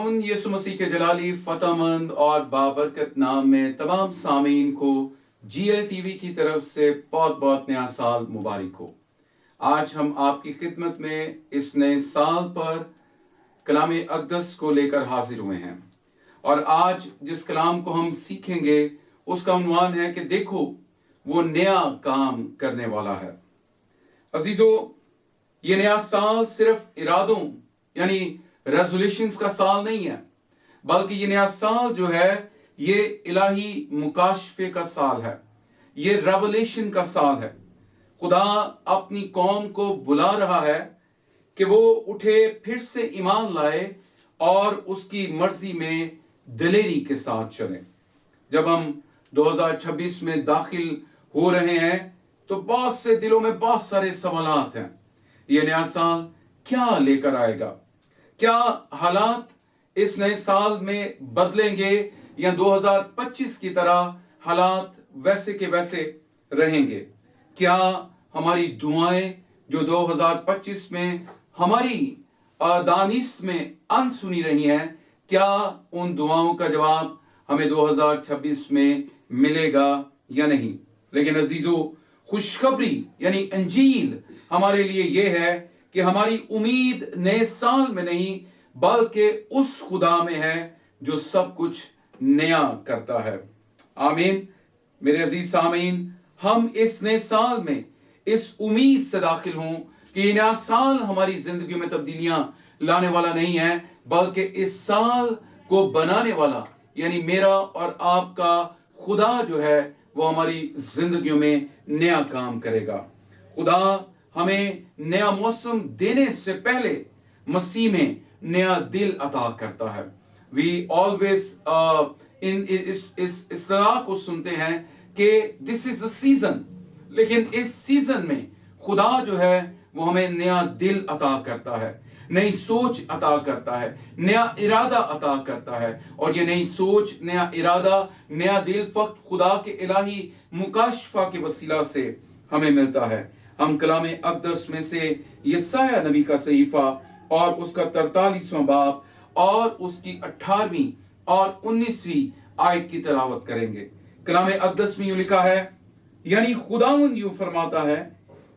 खुदावंद यीशु मसीह के जलाली फतेहमंद और बाबरकत नाम में तमाम सामीन को जीएल टीवी की तरफ से बहुत बहुत नया साल मुबारक हो। आज हम आपकी खिदमत में इस नए साल पर कलाम अक़दस को लेकर हाजिर हुए हैं और आज जिस कलाम को हम सीखेंगे उसका उन्वान है कि देखो वो नया काम करने वाला है। अजीजों, ये नया साल सिर्फ इरादों यानी रेजोल्यूशंस का साल नहीं है, बल्कि ये नया साल जो है ये इलाही मुकाशफे का साल है, ये रेवलेशन का साल है। खुदा अपनी कौम को बुला रहा है कि वो उठे, फिर से ईमान लाए और उसकी मर्जी में दिलेरी के साथ चले। जब हम 2026 में दाखिल हो रहे हैं तो बहुत से दिलों में बहुत सारे सवालात हैं। ये नया साल क्या लेकर आएगा? क्या हालात इस नए साल में बदलेंगे या 2025 की तरह हालात वैसे के वैसे रहेंगे? क्या हमारी दुआएं जो 2025 में हमारी दानिस्त में अनसुनी रही हैं, क्या उन दुआओं का जवाब हमें 2026 में मिलेगा या नहीं? लेकिन अजीजों, खुशखबरी यानी इंजील हमारे लिए यह है कि हमारी उम्मीद नए साल में नहीं बल्कि उस खुदा में है जो सब कुछ नया करता है। आमीन। मेरे अजीज सामीन, हम इस नए साल में इस उम्मीद से दाखिल हों कि ये नया साल हमारी जिंदगी में तब्दीलियां लाने वाला नहीं है, बल्कि इस साल को बनाने वाला यानी मेरा और आपका खुदा जो है वो हमारी जिंदगियों में नया काम करेगा। खुदा हमें नया मौसम देने से पहले मसीह में नया दिल अता करता है। वी ऑलवेज इस इस्तिलाह को सुनते हैं कि दिस इज अ सीजन, लेकिन इस सीजन में खुदा जो है वो हमें नया दिल अता करता है, नई सोच अता करता है, नया इरादा अता करता है। और ये नई सोच, नया इरादा, नया दिल फक्त खुदा के इलाही मुकाशफा के वसीला से हमें मिलता है। हम कलाम अक़दस में से यशायाह नबी का सहीफा और उसका 43वां बाब और उसकी 18वीं और 19वीं आयत की तिलावत करेंगे। कलाम अक़दस में यूं लिखा है, यानी खुदावंद यूं फरमाता है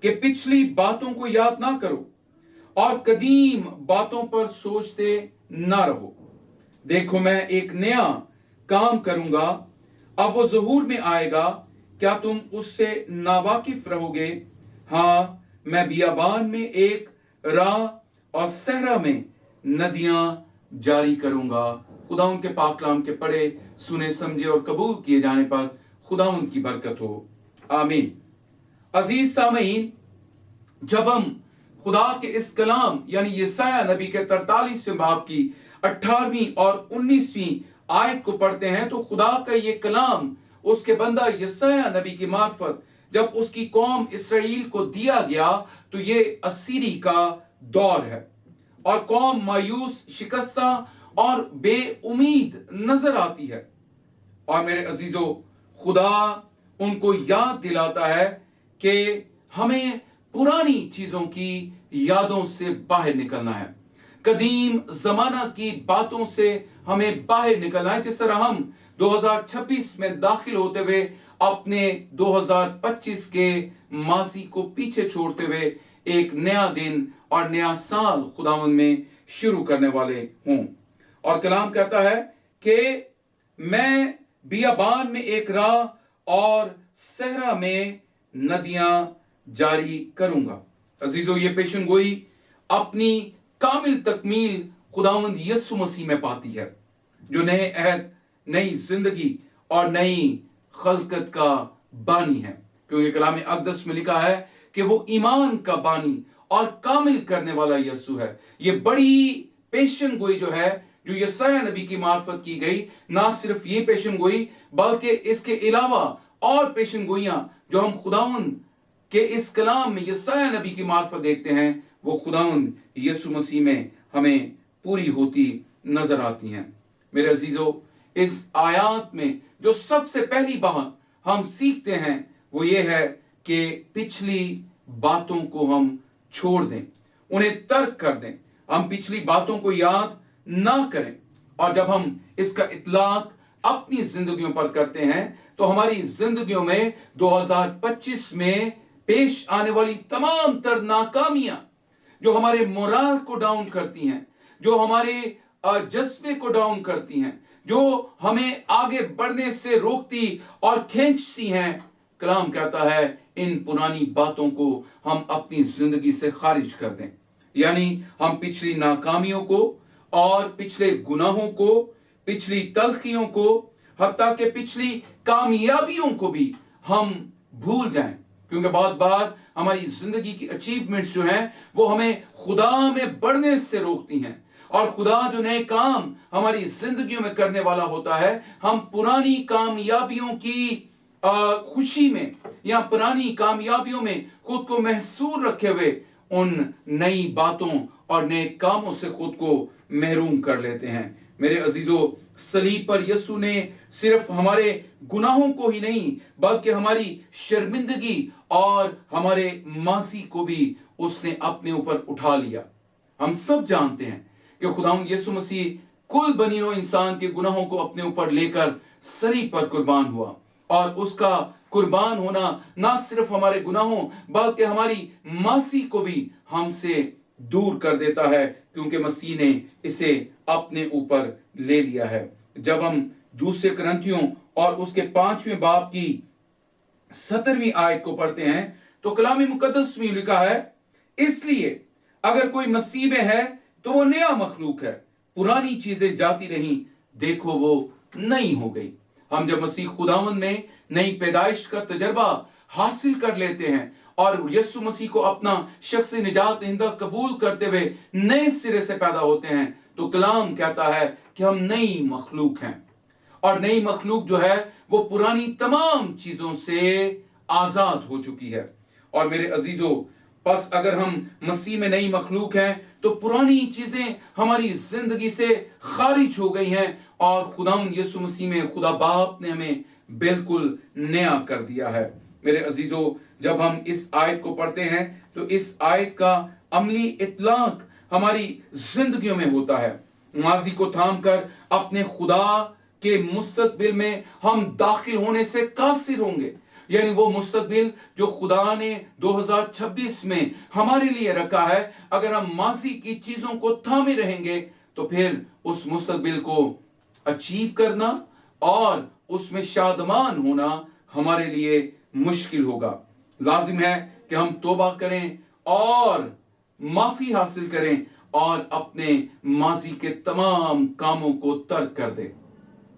कि पिछली बातों को याद ना करो और कदीम बातों पर सोचते ना रहो। देखो मैं एक नया काम करूंगा, अब वो ज़हूर में आएगा, क्या तुम उससे नावाकिफ रहोगे? हाँ, मैं बियाबान में एक राह और सहरा में नदियां जारी करूंगा। खुदा उनके पाक कलाम के पढ़े, सुने, समझे और कबूल किए जाने पर खुदा उनकी बरकत हो। आमीन। अजीज सामीन, जब हम खुदा के इस कलाम यानी यशायाह नबी के 43वें बाब की 18वीं और 19वीं आयत को पढ़ते हैं तो खुदा का ये कलाम उसके बंदा यशायाह नबी की मार्फत जब उसकी कौम इसराइल को दिया गया तो ये असीरी का दौर है और कौम मायूस, शिकस्ता और बेउम्मीद नजर आती है। और मेरे अजीजों, खुदा उनको याद दिलाता है कि हमें पुरानी चीजों की यादों से बाहर निकलना है, कदीम जमाना की बातों से हमें बाहर निकलना है। जिस तरह हम 2026 में दाखिल होते हुए अपने 2025 के माजी को पीछे छोड़ते हुए एक नया दिन और नया साल खुदावंद में शुरू करने वाले हों। और कलाम कहता है कि मैं बियाबान में एक राह और सहरा में नदियां जारी करूंगा। अजीजों, ये पेशन गोई अपनी कामिल तकमील खुदावंद यीशु मसीह में पाती है, जो नए अहद, नई जिंदगी और नई खलकत का बानी है। क्योंकि कलाम अक़दस में लिखा है कि वो ईमान का बानी और कामिल करने वाला यीशु है। ये बड़ी पेशन गोई जो है, जो यशायाह नबी की मार्फत की गई, ना सिर्फ ये पेशन गोई बल्कि इसके अलावा और पेशन गोइयां जो हम खुदावंद के इस कलाम में यशायाह नबी की मार्फत देखते हैं, वो खुदावंद यीशु मसीह में हमें पूरी होती नजर आती हैं। मेरे अजीजों, इस आयात में जो सबसे पहली बात हम सीखते हैं वो ये है कि पिछली बातों को हम छोड़ दें, उन्हें तर्क कर दें। हम पिछली बातों को याद ना करें और जब हम इसका इतलाक अपनी जिंदगियों पर करते हैं तो हमारी जिंदगियों में 2025 में पेश आने वाली तमाम तर नाकामियां जो हमारे मोराल को डाउन करती हैं, जो हमारे जज्बे को डाउन करती हैं, जो हमें आगे बढ़ने से रोकती और खींचती हैं, कलाम कहता है इन पुरानी बातों को हम अपनी जिंदगी से खारिज कर दें। यानी हम पिछली नाकामियों को और पिछले गुनाहों को, पिछली तलखियों को, हत्ता के पिछली कामयाबियों को भी हम भूल जाएं, क्योंकि बहुत बार हमारी जिंदगी की अचीवमेंट्स जो हैं वो हमें खुदा में बढ़ने से रोकती हैं, और खुदा जो नए काम हमारी जिंदगियों में करने वाला होता है, हम पुरानी कामयाबियों की खुशी में या पुरानी कामयाबियों में खुद को महसूर रखे हुए उन नई बातों और नए कामों से खुद को महरूम कर लेते हैं। मेरे अजीजों, सलीब पर यीशु ने सिर्फ हमारे गुनाहों को ही नहीं बल्कि हमारी शर्मिंदगी और हमारे मासी को भी उसने अपने ऊपर उठा लिया। हम सब जानते हैं कि खुदावंद यीशु मसीह कुल बनी हुई इंसान के गुनाहों को अपने ऊपर लेकर सलीब पर कुर्बान हुआ, और उसका कुर्बान होना ना सिर्फ हमारे गुनाहों बल्कि हमारी मासी को भी हमसे दूर कर देता है, क्योंकि मसीह ने इसे अपने ऊपर ले लिया है। जब हम दूसरे कुरिन्थियों और उसके 5वें बाब की 17वीं आयत को पढ़ते हैं तो कलाम मुकद्दस में लिखा है, इसलिए अगर कोई मसीह में है तो वो नया मखलूक है, पुरानी चीजें जाती रहीं, देखो वो नई हो गई। हम जब मसीह खुदावंद में नई पैदाइश का तजर्बा हासिल कर लेते हैं और यीशु मसीह को अपना शख्स निजात दहिंदा कबूल करते हुए नए सिरे से पैदा होते हैं, तो कलाम कहता है कि हम नई मखलूक हैं, और नई मखलूक जो है वो पुरानी तमाम चीजों से आजाद हो चुकी है। और मेरे अजीजों, बस अगर हम मसीह में नई मखलूक हैं तो पुरानी चीजें हमारी जिंदगी से खारिज हो गई हैं, और खुदावंद यीशु मसीह में खुदा बाप ने हमें बिल्कुल नया कर दिया है। मेरे अजीजों, जब हम इस आयत को पढ़ते हैं तो इस आयत का अमली इतलाक हमारी जिंदगियों में होता है। माजी को थामकर अपने खुदा के मुस्तकबिल में हम दाखिल होने से कासिर होंगे, यानी वो मुस्तकबिल जो खुदा ने 2026 में हमारे लिए रखा है, अगर हम माजी की चीजों को थामे रहेंगे तो फिर उस मुस्तकबिल को अचीव करना और उसमें शादमान होना हमारे लिए मुश्किल होगा। लाजिम है कि हम तौबा करें और माफी हासिल करें और अपने माजी के तमाम कामों को तर्क कर दें,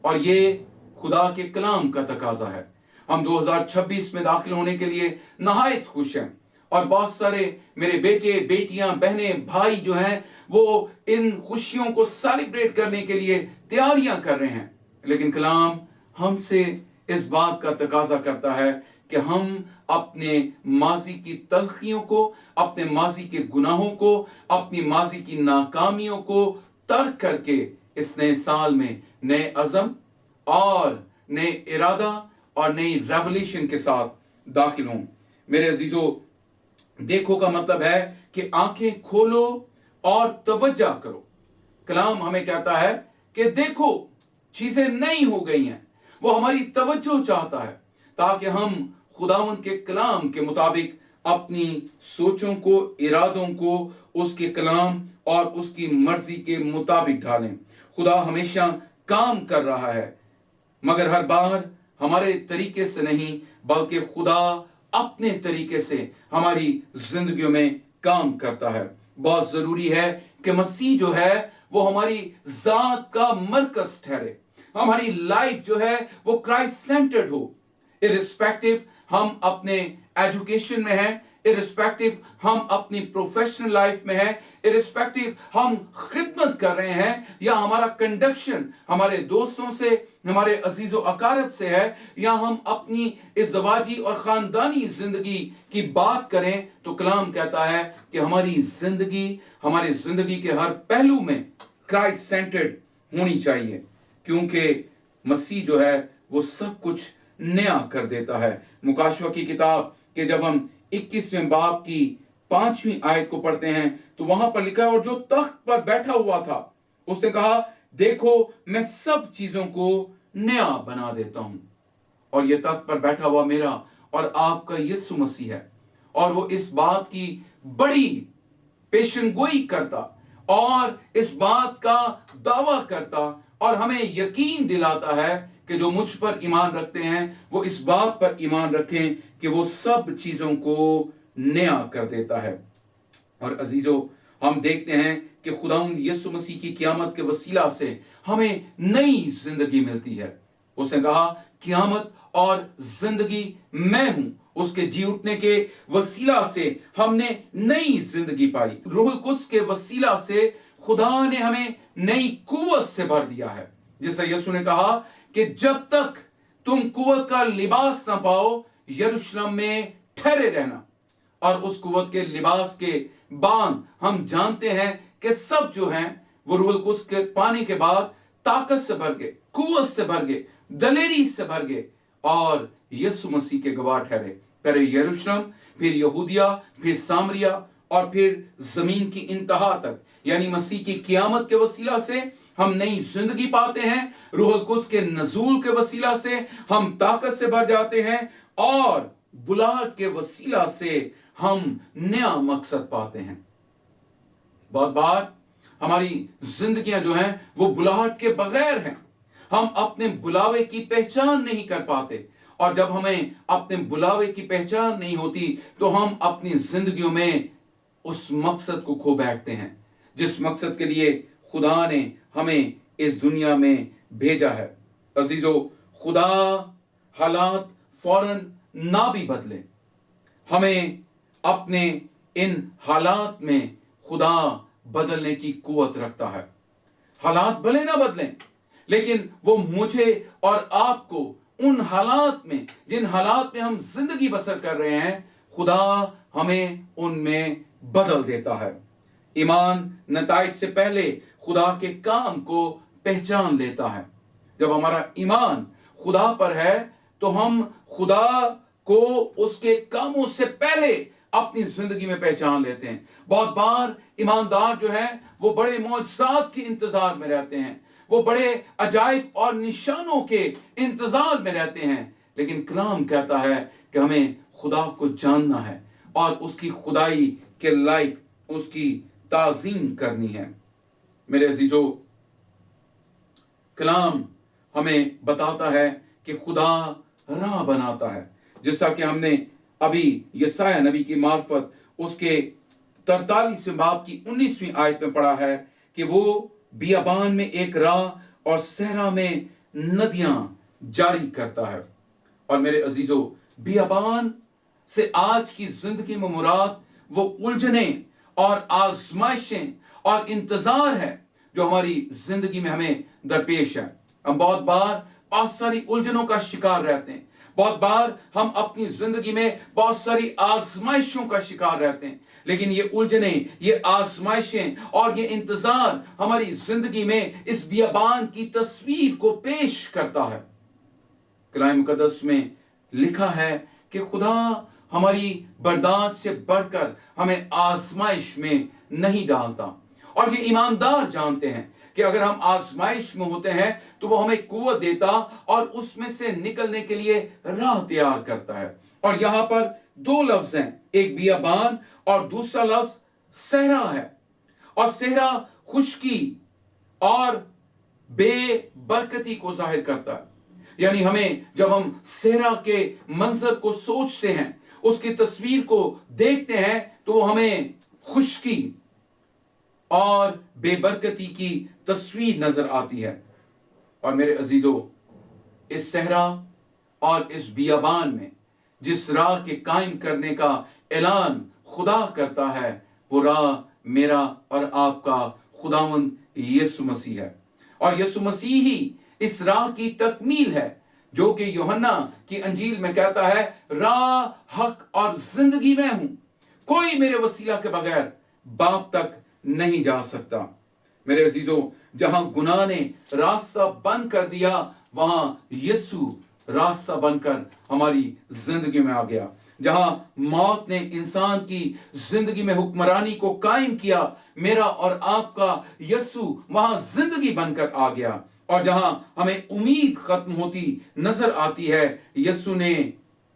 और ये खुदा के कलाम का तकाजा है। हम 2026 में दाखिल होने के लिए नहायत खुश हैं, और बहुत सारे मेरे बेटे, बेटियां, बहनें, भाई जो हैं वो इन खुशियों को सेलिब्रेट करने के लिए तैयारियां कर रहे हैं। लेकिन कलाम हमसे इस बात का तकाजा करता है कि हम अपने माजी की तलखियों को, अपने माजी के गुनाहों को, अपनी माजी की नाकामियों को तर्क करके इस नए साल में नए अज़म और नए इरादा और नई रेवोल्यूशन के साथ दाखिल हों। मेरे अजीजों, देखो का मतलब है कि आंखें खोलो और तवज्जो करो। कलाम हमें कहता है कि देखो चीजें नई हो गई हैं। वो हमारी तवज्जो चाहता है ताकि हम खुदावंद के कलाम के मुताबिक अपनी सोचों को, इरादों को उसके कलाम और उसकी मर्जी के मुताबिक ढालें। खुदा हमेशा काम कर रहा है, मगर हर बार हमारे तरीके से नहीं, बल्कि खुदा अपने तरीके से हमारी जिंदगियों में काम करता है। बहुत जरूरी है कि मसीह जो है वो हमारी जात का मरकज ठहरे, हमारी लाइफ जो है वो क्राइस्ट सेंटर्ड हो। इररिस्पेक्टिव हम अपने एजुकेशन में हैं, इररिस्पेक्टिव हम अपनी प्रोफेशनल लाइफ में हैं, इररिस्पेक्टिव हम खिदमत कर रहे हैं या हमारा कंडक्शन हमारे दोस्तों से, हमारे अजीजों अकारब से है, या हम अपनी इज़्दवाजी और खानदानी जिंदगी की बात करें, तो कलाम कहता है कि हमारी जिंदगी के हर पहलू में क्राइस्ट सेंटर्ड होनी चाहिए, क्योंकि मसीह जो है वो सब कुछ नया कर देता है। मुकाशवा की किताब के जब हम 21वें बाब की 5वीं आयत को पढ़ते हैं तो वहां पर लिखा है, और जो तख्त पर बैठा हुआ था उसने कहा, देखो मैं सब चीजों को नया बना देता हूं। और ये तख्त पर बैठा हुआ मेरा और आपका यीशु मसीह है, और वो इस बात की बड़ी पेशनगोई करता और इस बात का दावा करता और हमें यकीन दिलाता है कि जो मुझ पर ईमान रखते हैं वो इस बात पर ईमान रखें कि वो सब चीजों को नया कर देता है। और अजीजों, हम देखते हैं कि खुदावंद यीशु मसीह की क़यामत के वसीला से हमें नई जिंदगी मिलती है। उसने कहा, क़यामत और जिंदगी मैं हूं। उसके जी उठने के वसीला से हमने नई जिंदगी पाई। रूहुल कुद्स के वसीला से खुदा ने हमें नई कुव्वत से भर दिया है। जैसे यीशु ने कहा कि जब तक तुम कुव्वत का लिबास ना पाओ, यरूशलेम में ठहरे रहना। और उस कुव्वत के लिबास के बांध हम जानते हैं कि सब जो हैं वो रूहुल कुद्स के पाने के बाद ताकत से भर गए, कुव्वत से भर गए, दलेरी से भर गए और यीशु मसीह के गवाह ठहरे। पहले यरूशलेम, फिर यहूदिया, फिर सामरिया और फिर जमीन की इंतहा तक, यानी मसीह की क़यामत के वसीला से हम नई जिंदगी पाते हैं। रूहुल कुद्स के नज़ूल के वसीला से हम ताकत से भर जाते हैं और बुलाहट के वसीला से हम नया मकसद पाते हैं। बहुत बार हमारी जिंदगियां जो हैं वो बुलाहट के बगैर हैं। हम अपने बुलावे की पहचान नहीं कर पाते, और जब हमें अपने बुलावे की पहचान नहीं होती तो हम अपनी जिंदगियों में उस मकसद को खो बैठते हैं जिस मकसद के लिए खुदा ने हमें इस दुनिया में भेजा है। अजीजों, खुदा हालात फौरन ना भी बदले, हमें अपने इन हालात में खुदा बदलने की कुव्वत रखता है। हालात भले ना बदलें, लेकिन वो मुझे और आपको उन हालात में, जिन हालात में हम जिंदगी बसर कर रहे हैं, खुदा हमें उनमें बदल देता है। ईमान नताइज से पहले खुदा के काम को पहचान लेता है। जब हमारा ईमान खुदा पर है तो हम खुदा को उसके कामों से पहले अपनी जिंदगी में पहचान लेते हैं। बहुत बार ईमानदार जो है वो बड़े मौजज़ात के इंतजार में रहते हैं, वो बड़े अजाइब और निशानों के इंतजार में रहते हैं, लेकिन कलाम कहता है कि हमें खुदा को जानना है और उसकी खुदाई के लायक उसकी ताज़ीम करनी है। मेरे अजीजों, कलाम हमें बताता है कि खुदा राह बनाता है, जैसा कि हमने अभी यशायाह नबी की मार्फत उसके 43वें बाब की 19वीं आयत में पढ़ा है कि वो बियाबान में एक राह और सहरा में नदियां जारी करता है। और मेरे अजीजों, बियाबान से आज की जिंदगी में मुराद वो उलझने और आजमाइशें और इंतजार है जो हमारी जिंदगी में हमें दरपेश है। हम बहुत सारी उलझनों का शिकार रहते हैं। बहुत बार हम अपनी जिंदगी में बहुत सारी आजमाइशों का शिकार रहते हैं, लेकिन ये उलझने, ये आजमाइशें और ये इंतजार हमारी जिंदगी में इस बियाबान की तस्वीर को पेश करता है। कलाम मुकद्दस में लिखा है कि खुदा हमारी बर्दाश्त से बढ़कर हमें आजमाइश में नहीं डालता, और ये ईमानदार जानते हैं कि अगर हम आजमाइश में होते हैं तो वो हमें कुव्वत देता और उसमें से निकलने के लिए राह तैयार करता है। और यहां पर दो लफ्ज हैं, एक बियाबान और दूसरा लफ्ज सहरा है। और सहरा खुश्की और बेबरकती को जाहिर करता है। यानी हमें, जब हम सहरा के मंजर को सोचते हैं, उसकी तस्वीर को देखते हैं, तो वो हमें खुश्की और बेबरकती की तस्वीर नजर आती है। और मेरे अजीजों, इस सहरा और इस बियाबान में जिस राह के कायम करने का ऐलान खुदा करता है, वो राह मेरा और आपका खुदावंद यीशु मसीह है। और यीशु मसीह ही इस राह की तकमील है, जो कि यूहन्ना की अंजील में कहता है, राह, हक और जिंदगी मैं हूं, कोई मेरे वसीला के बगैर बाप तक नहीं जा सकता। मेरे अजीजों, जहां गुनाह ने रास्ता बंद कर दिया, वहां यीशु रास्ता बनकर हमारी जिंदगी में आ गया। जहां मौत ने इंसान की जिंदगी में हुक्मरानी को कायम किया, मेरा और आपका यीशु वहां जिंदगी बनकर आ गया। और जहां हमें उम्मीद खत्म होती नजर आती है, यीशु ने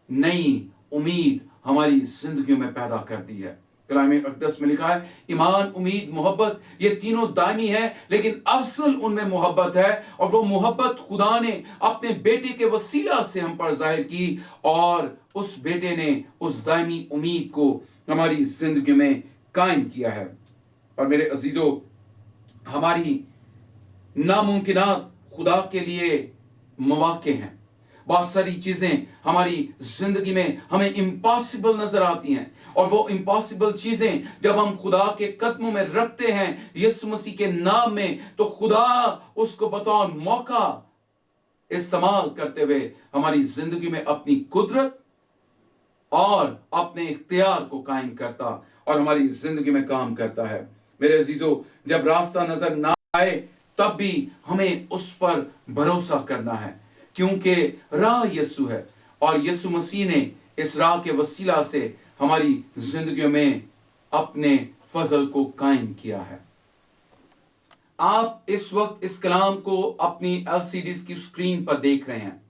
नई उम्मीद हमारी जिंदगियों में पैदा कर दी है। कलाम अक़दस में लिखा है, ईमान, उम्मीद, मोहब्बत, ये तीनों दायमी है, लेकिन अफसल उनमें मोहब्बत है। और वो मोहब्बत खुदा ने अपने बेटे के वसीला से हम पर जाहिर की, और उस बेटे ने उस दायमी उम्मीद को हमारी जिंदगी में कायम किया है। और मेरे अजीजों, हमारी नामुमकिनात खुदा के लिए मौके हैं। बहुत सारी चीजें हमारी जिंदगी में हमें इम्पॉसिबल नजर आती हैं, और वो इम्पॉसिबल चीजें जब हम खुदा के कदमों में रखते हैं यीशु मसीह के नाम में, तो खुदा उसको बतौर मौका इस्तेमाल करते हुए हमारी जिंदगी में अपनी कुदरत और अपने इख्तियार को कायम करता और हमारी जिंदगी में काम करता है। मेरे अजीजों, जब रास्ता नजर ना आए तब भी हमें उस पर भरोसा करना है, क्योंकि राह यीशु है, और यीशु मसीह ने इस राह के वसीला से हमारी जिंदगियों में अपने फजल को कायम किया है। आप इस वक्त इस कलाम को अपनी एलसीडीज की स्क्रीन पर देख रहे हैं,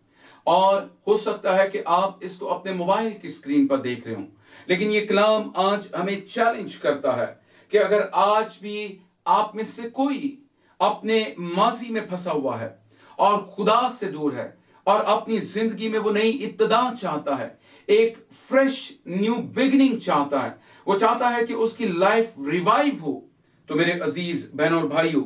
और हो सकता है कि आप इसको अपने मोबाइल की स्क्रीन पर देख रहे हो, लेकिन ये कलाम आज हमें चैलेंज करता है कि अगर आज भी आप में से कोई अपने माजी में फंसा हुआ है और खुदा से दूर है, और अपनी जिंदगी में वो नई इब्तिदा चाहता है, एक फ्रेश न्यू बिगिनिंग चाहता है, वो चाहता है कि उसकी लाइफ रिवाइव हो, तो मेरे अजीज बहनों और भाइयों,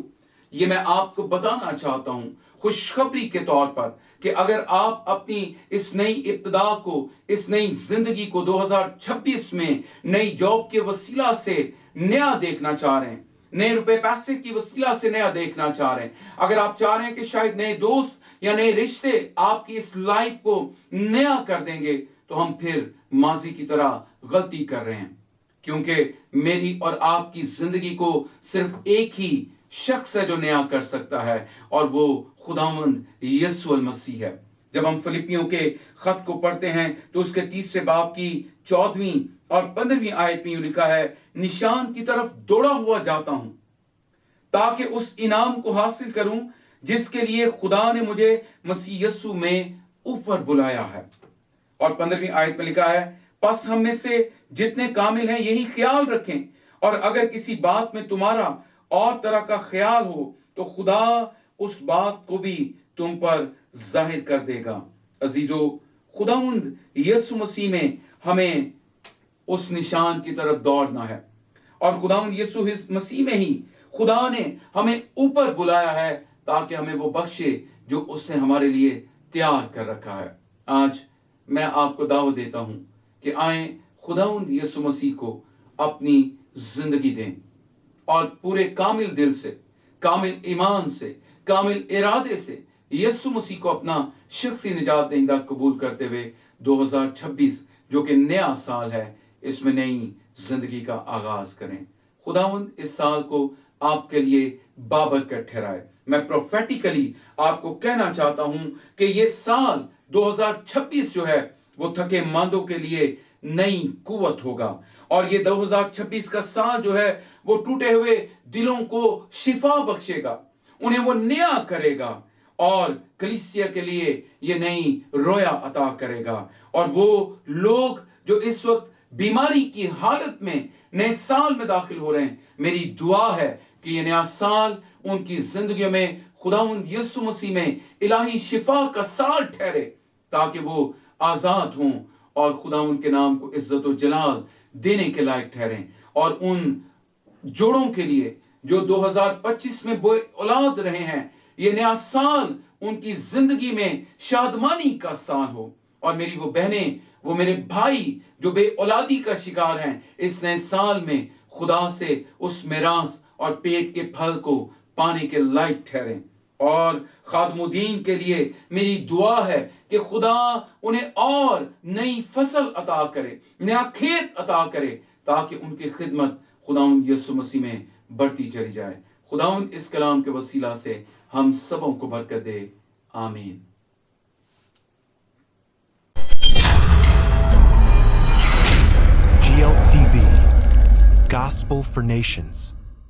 ये मैं आपको बताना चाहता हूं खुशखबरी के तौर पर कि अगर आप अपनी इस नई इब्तिदा को, इस नई जिंदगी को 2026 में नई जॉब के वसीला से नया देखना चाह रहे हैं, नए रुपए पैसे की वसीला से नया देखना चाह रहे हैं, अगर आप चाह रहे हैं कि शायद नए दोस्त या नए रिश्ते आपकी इस लाइफ को नया कर देंगे, तो हम फिर माजी की तरह गलती कर रहे हैं, क्योंकि मेरी और आपकी जिंदगी को सिर्फ एक ही शख्स है जो नया कर सकता है, और वो खुदावंद यीशु मसीह है। जब हम फिलिपियों के खत को पढ़ते हैं तो उसके 3 बाब की 14वीं और 15वीं आयत में यूं लिखा है, निशान की तरफ दौड़ा हुआ जाता हूं ताकि उस इनाम को हासिल करूं जिसके लिए खुदा ने मुझे मसीह यीशु में ऊपर बुलाया है। और 15वीं आयत में लिखा है, बस हम में से जितने कामिल हैं यही ख्याल रखें, और अगर किसी बात में तुम्हारा और तरह का ख्याल हो तो खुदा उस बात को भी तुम पर जाहिर कर देगा। अजीजों, खुदावंद यीशु मसीह में हमें उस निशान की तरफ दौड़ना है, और खुदावंद यीशु मसीह में ही खुदा ने हमें ऊपर बुलाया है ताकि हमें वो बख्शे जो उसने हमारे लिए तैयार कर रखा है। आज मैं आपको दावत देता हूं कि आए खुदावंद यीशु मसीह को अपनी जिंदगी दें, और पूरे कामिल दिल से, कामिल ईमान से, कामिल इरादे से यीशु मसीह को अपना शख्सी निजात दहिंदा कबूल करते हुए 2026 जो कि नया साल है, इसमें नई जिंदगी का आगाज करें। खुदावंद इस साल को आपके लिए बाबरकत ठहराए। मैं प्रोफेटिकली आपको कहना चाहता हूं कि ये साल 2026 जो है वो थके मांदों के लिए नई कुवत होगा, और ये 2026 का साल जो है वो टूटे हुए दिलों को शिफा बख्शेगा, उन्हें वो नया करेगा, और कलीसिया के लिए ये नई रोया अता करेगा। और वो लोग जो इस वक्त बीमारी की हालत में नए साल में दाखिल हो रहे हैं, मेरी दुआ है कि ये नया साल उनकी जिंदगियों में खुदावंद यीशु मसीह में इलाही शिफा का साल ठहरे, ताकि वो आजाद हों और खुदावंद के नाम को इज्जत और जलाल देने के लायक ठहरें। और उन जोड़ों के लिए जो 2025 में बे औलाद रहे हैं, ये नया साल उनकी जिंदगी में शादमानी का साल हो। और मेरी वो बहनें, वो मेरे भाई जो बे औलादी का शिकार हैं, इस नए साल में खुदा से उस मिरास और पेट के फल को पाने के लायक ठहरें। और खादमुद्दीन के लिए मेरी दुआ है कि खुदा उन्हें और नई फसल अता करे, नया खेत अता करे, ताकि उनकी खिदमत खुदावंद यीशु मसीह में बढ़ती चली जाए। खुदावंद इस कलाम के वसीला से हम सबों को बरकत दे। आमीन। gospel for nations.